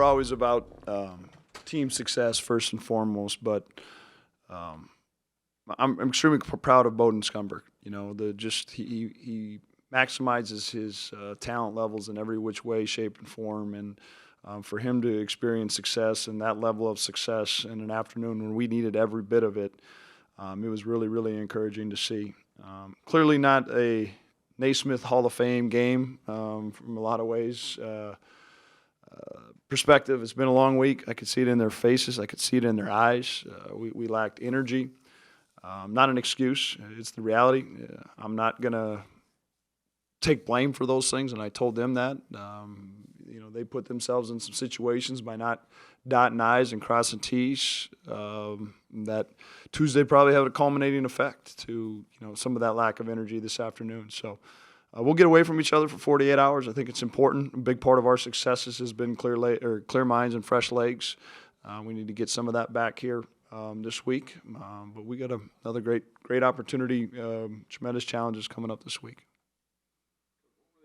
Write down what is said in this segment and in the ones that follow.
always about team success first and foremost, but I'm extremely proud of Bowden Scumberg. You know, he maximizes his talent levels in every which way, shape, and form, and for him to experience success and that level of success in an afternoon when we needed every bit of it, it was really, really encouraging to see. Clearly not a Naismith Hall of Fame game from a lot of ways. Perspective, it's been a long week. I could see it in their faces. I could see it in their eyes. We lacked energy. Not an excuse. It's the reality. I'm not going to take blame for those things, and I told them that. You know, they put themselves in some situations by not dotting I's and crossing T's that Tuesday probably had a culminating effect to, you know, some of that lack of energy this afternoon. So we'll get away from each other for 48 hours. I think it's important. A big part of our successes has been clear minds and fresh legs. We need to get some of that back here this week. But we got another great opportunity, tremendous challenges coming up this week.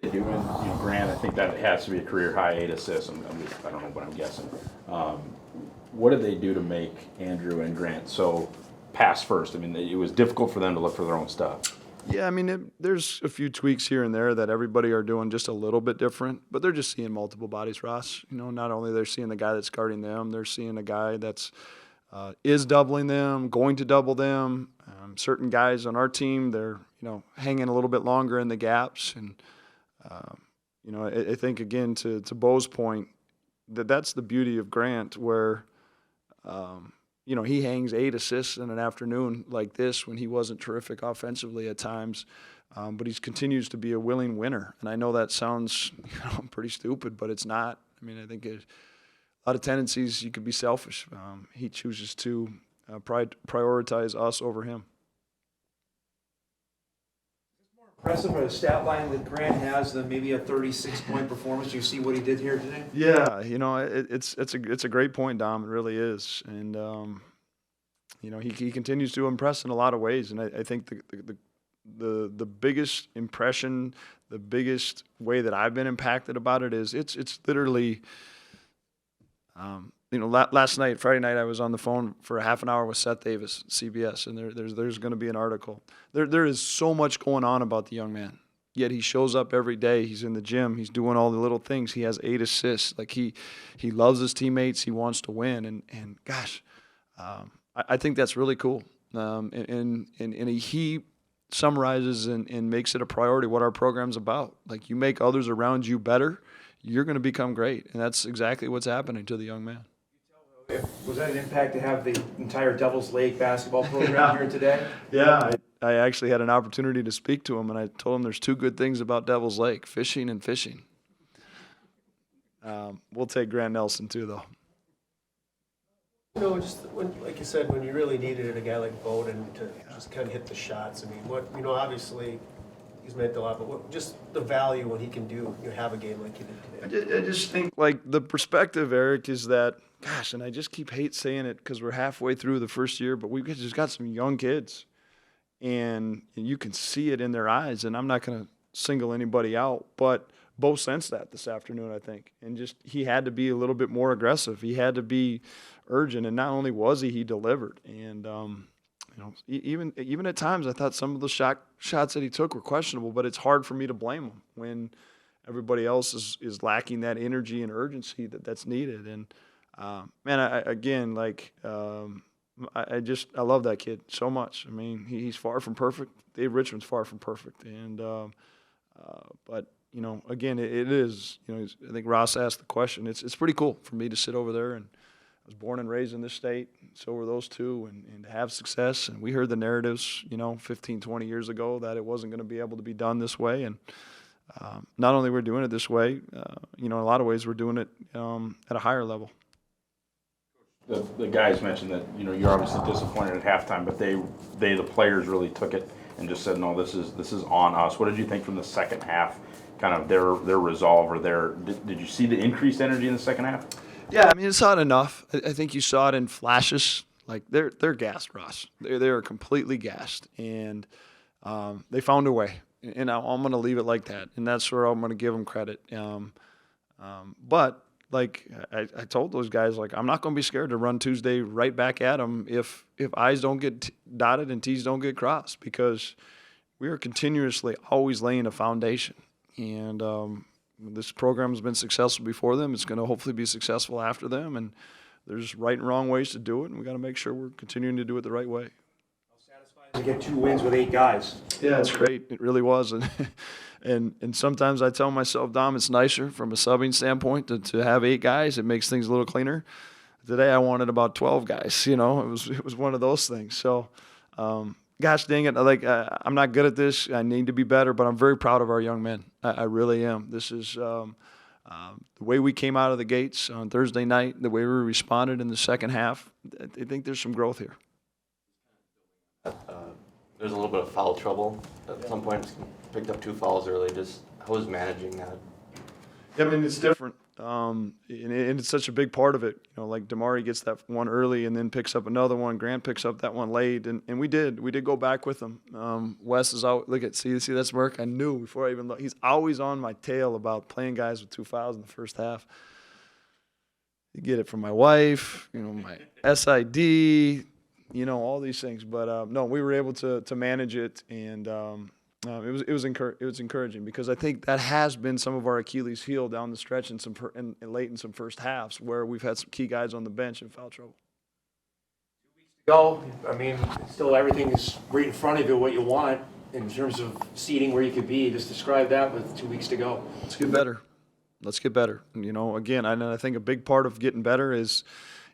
Doing, you know, Grant, I think that has to be a career high 8 assists. I don't know, but I'm guessing. What did they do to make Andrew and Grant so pass first? I mean, it was difficult for them to look for their own stuff. Yeah, I mean, there's a few tweaks here and there that everybody are doing just a little bit different, but they're just seeing multiple bodies, Ross. You know, not only they're seeing the guy that's guarding them, they're seeing a guy that's is doubling them, going to double them. Certain guys on our team, they're, you know, hanging a little bit longer in the gaps. And, you know, I think, again, to Bo's point, that's the beauty of Grant where, you know, he hangs 8 assists in an afternoon like this when he wasn't terrific offensively at times, but he continues to be a willing winner. And I know that sounds, you know, pretty stupid, but it's not. I mean, I think a lot of tendencies you could be selfish. He chooses to prioritize us over him. Impressive a stat line that Grant has than maybe a 36-point performance. You see what he did here today? Yeah, you know, it's a great point, Dom. It really is, and you know, he continues to impress in a lot of ways. And I think the biggest impression, the biggest way that I've been impacted about it is it's literally. You know, last night, Friday night, I was on the phone for a half an hour with Seth Davis, CBS, and there's going to be an article. There is so much going on about the young man. Yet he shows up every day. He's in the gym. He's doing all the little things. He has 8 assists. Like he loves his teammates. He wants to win. And gosh, I think that's really cool. And he summarizes and makes it a priority what our program's about. Like, you make others around you better, you're going to become great. And that's exactly what's happening to the young man. Was that an impact to have the entire Devils Lake basketball program here today? Yeah, I actually had an opportunity to speak to him, and I told him there's 2 good things about Devils Lake, fishing and fishing. We'll take Grant Nelson too, though. You know, just like you said, when you really needed it, a guy like Bowden to just kind of hit the shots. I mean, obviously he's meant a lot, but just the value when he can have a game like he did today. I just think, like, the perspective, Eric, is that, gosh, and I just hate saying it because we're halfway through the first year, but we've just got some young kids, and you can see it in their eyes, and I'm not going to single anybody out, but Bo sensed that this afternoon, I think, and just he had to be a little bit more aggressive. He had to be urgent, and not only was he delivered. And, you know, even at times I thought some of the shots that he took were questionable, but it's hard for me to blame him when everybody else is lacking that energy and urgency that's needed. And, man, I love that kid so much. I mean, he's far from perfect. Dave Richmond's far from perfect. And, but, you know, again, it is, you know, I think Ross asked the question. It's pretty cool for me to sit over there, and I was born and raised in this state, so were those two, and to have success. And we heard the narratives, you know, 15, 20 years ago that it wasn't going to be able to be done this way. And not only we're doing it this way, you know, in a lot of ways we're doing it at a higher level. The guys mentioned that, you know, you're obviously disappointed at halftime, but the players really took it and just said, no, this is on us. What did you think from the second half, kind of their resolve, or did you see the increased energy in the second half? Yeah, I mean, it's not enough. I think you saw it in flashes. Like, they're gassed, Ross. They are completely gassed, and they found a way. And I'm going to leave it like that, and that's where I'm going to give them credit. But like I told those guys, like, I'm not going to be scared to run Tuesday right back at them if I's don't get dotted and T's don't get crossed, because we are continuously always laying a foundation. And this program has been successful before them. It's going to hopefully be successful after them. And there's right and wrong ways to do it, and we got to make sure we're continuing to do it the right way. To get 2 wins with 8 guys. Yeah, it's great. It really was. And sometimes I tell myself, Dom, it's nicer from a subbing standpoint to have 8 guys. It makes things a little cleaner. Today I wanted about 12 guys. You know, it was one of those things. So, gosh dang it, like I'm not good at this. I need to be better, but I'm very proud of our young men. I really am. This is the way we came out of the gates on Thursday night, the way we responded in the second half. I think there's some growth here. There's a little bit of foul trouble at some point. Picked up 2 fouls early. Just how was managing that? Yeah, I mean, it's different. And it's such a big part of it. You know, like Damari gets that one early and then picks up another one. Grant picks up that one late, and we did go back with them. Wes is out. Look at see that smirk. I knew before I even looked. He's always on my tail about playing guys with 2 fouls in the first half. You get it from my wife, you know, my SID, you know, all these things. But no, we were able to manage it, and it was encouraging, because I think that has been some of our Achilles heel down the stretch and late in some first halves, where we've had some key guys on the bench in foul trouble. Go. I mean, still everything is right in front of you, what you want in terms of seating where you could be. Just describe that with 2 weeks to go. Let's get better. Let's get better. And, you know, again, I think a big part of getting better is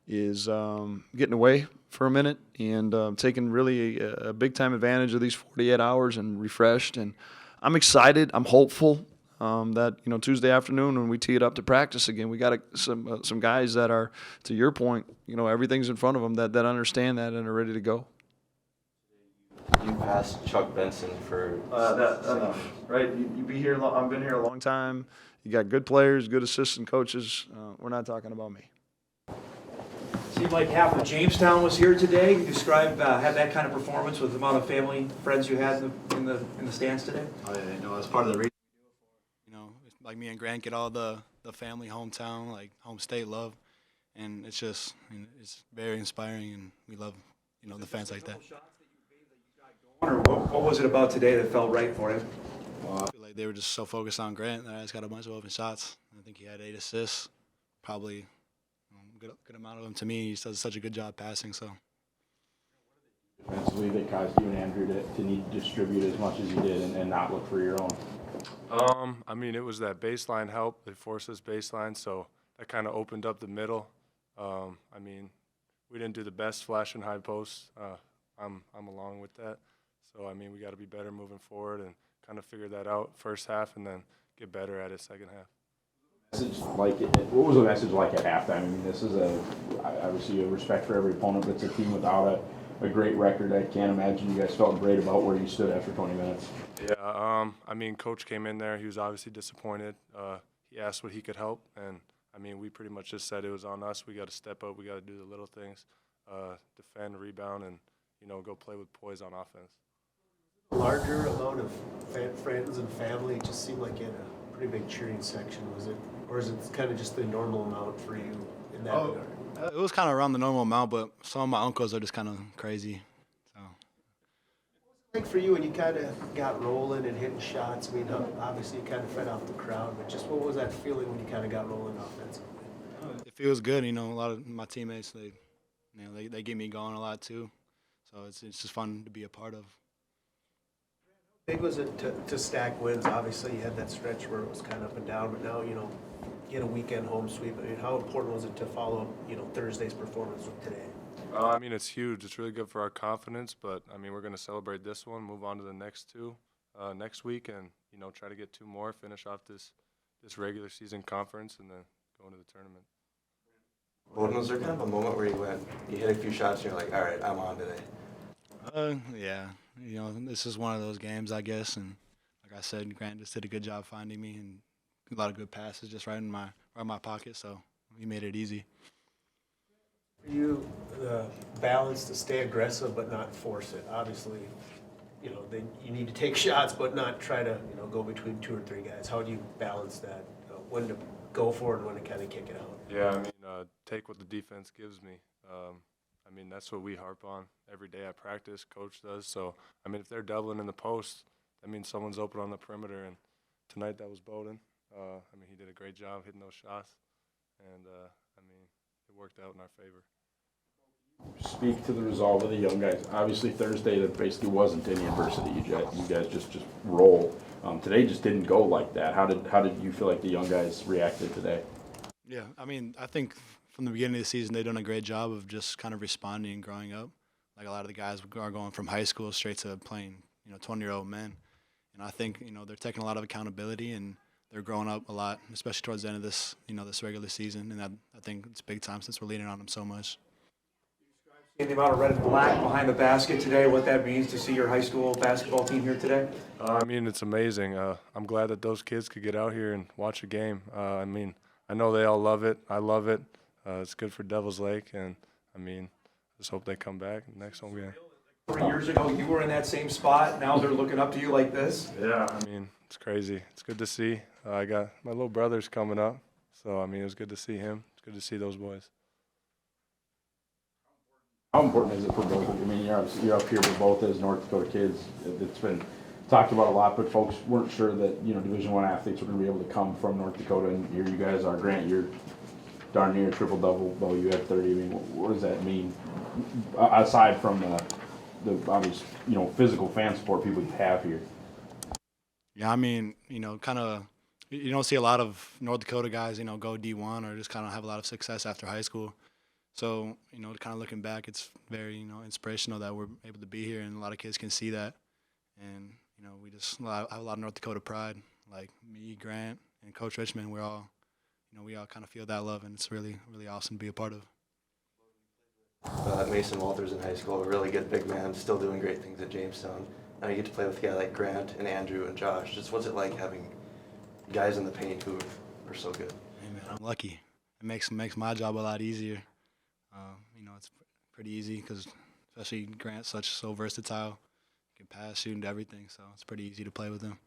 getting away for a minute and taking really a big time advantage of these 48 hours and refreshed. And I'm excited. I'm hopeful that, you know, Tuesday afternoon when we tee it up to practice again, we got some guys that are, to your point, you know, everything's in front of them that understand that and are ready to go. You passed Chuck Benson for Enough, right? You be here. I've been here a long time. You got good players, good assistant coaches. We're not talking about me. Seemed like half of Jamestown was here today. You describe had that kind of performance with the amount of family friends you had in the stands today. Oh yeah, you know, that's part of the reason we do it for. You know, it's like me and Grant get all the family, hometown, like home state love, and it's just, you know, it's very inspiring, and we love, you know, the fans like that. Or what was it about today that felt right for you? I feel like they were just so focused on Grant that I just got a bunch of open shots. I think he had 8 assists, probably good amount of them to me. He does such a good job passing. So Defensively, that caused you and Andrew to need to distribute as much as you did and not look for your own. I mean, it was that baseline help. They forced us baseline, so that kind of opened up the middle. I mean, we didn't do the best flashing high posts. I'm along with that. So I mean, we got to be better moving forward and kind of figure that out first half, and then get better at it second half. What was the message like at halftime? I mean, this is obviously a respect for every opponent, but it's a team without a great record. I can't imagine you guys felt great about where you stood after 20 minutes. Yeah, I mean, Coach came in there. He was obviously disappointed. He asked what he could help, and I mean, we pretty much just said it was on us. We got to step up. We got to do the little things, defend, rebound, and, you know, go play with poise on offense. A larger amount of friends and family. It just seemed like you had a pretty big cheering section. Was it, or is it kind of just the normal amount for you in that regard? it was kind of around the normal amount, but some of my uncles are just kind of crazy. So. Like for you when you kind of got rolling and hitting shots, I mean, obviously you kind of fed off the crowd, but just what was that feeling when you kind of got rolling offensively? It feels good, you know. A lot of my teammates, they get me going a lot too, so it's just fun to be a part of. How big was it to stack wins? Obviously, you had that stretch where it was kind of up and down, but now, you know, you had a weekend home sweep. I mean, how important was it to follow up, you know, Thursday's performance with today? I mean, it's huge. It's really good for our confidence, but, I mean, we're going to celebrate this one, move on to the next 2 next week, and, you know, try to get 2 more, finish off this regular season conference, and then go into the tournament. Bowden, was there kind of a moment where you hit a few shots and you're like, all right, I'm on today? Yeah, you know, this is one of those games, I guess, and like I said, Grant just did a good job finding me, and a lot of good passes just right in my pocket, so he made it easy. For you, the balance to stay aggressive but not force it. Obviously, you know, then you need to take shots but not try to, you know, go between 2 or 3 guys. How do you balance that? When to go for it and when to kind of kick it out. Yeah, I mean, take what the defense gives me. I mean, that's what we harp on every day at practice. Coach does. So, I mean, if they're doubling in the post, that means someone's open on the perimeter. And tonight that was Bowden. I mean, he did a great job hitting those shots. And, I mean, it worked out in our favor. Speak to the resolve of the young guys. Obviously Thursday there basically wasn't any adversity. You guys just roll. Today just didn't go like that. How did you feel like the young guys reacted today? Yeah, I mean, I think from the beginning of the season they've done a great job of just kind of responding and growing up. Like a lot of the guys are going from high school straight to playing, 20-year-old men. And I think, they're taking a lot of accountability and they're growing up a lot, especially towards the end of this, this regular season. And I think it's big time since we're leaning on them so much. Seeing the amount of red and black behind the basket today, what that means to see your high school basketball team here today? I mean, it's amazing. I'm glad that those kids could get out here and watch a game. I mean, I know they all love it. I love it. It's good for Devil's Lake, and I mean, just hope they come back next home game. 3 years ago, you were in that same spot. Now they're looking up to you like this. Yeah, I mean, it's crazy. It's good to see. I got my little brother's coming up, so I mean, it was good to see him. It's good to see those boys. How important is it for both of you? I mean, you're up here with both as North Dakota kids. It's been talked about a lot, but folks weren't sure that Division I athletes were going to be able to come from North Dakota, and here you guys are. Grant, you're darn near triple-double, though you had 30. I mean, what does that mean? Aside from the obvious, physical fan support people you have here. Yeah, I mean, kind of, you don't see a lot of North Dakota guys, go D1 or just kind of have a lot of success after high school. So, kind of looking back, it's very, inspirational that we're able to be here, and a lot of kids can see that. And, we just have a lot of North Dakota pride. Like me, Grant, and Coach Richmond, we all kind of feel that love, and it's really, really awesome to be a part of. Mason Walters in high school, a really good big man, still doing great things at Jamestown. Now you get to play with a guy like Grant and Andrew and Josh. Just what's it like having guys in the paint who are so good? Hey, man, I'm lucky. It makes my job a lot easier. It's pretty easy because especially Grant's so versatile. He can pass, shoot, and everything, so it's pretty easy to play with him.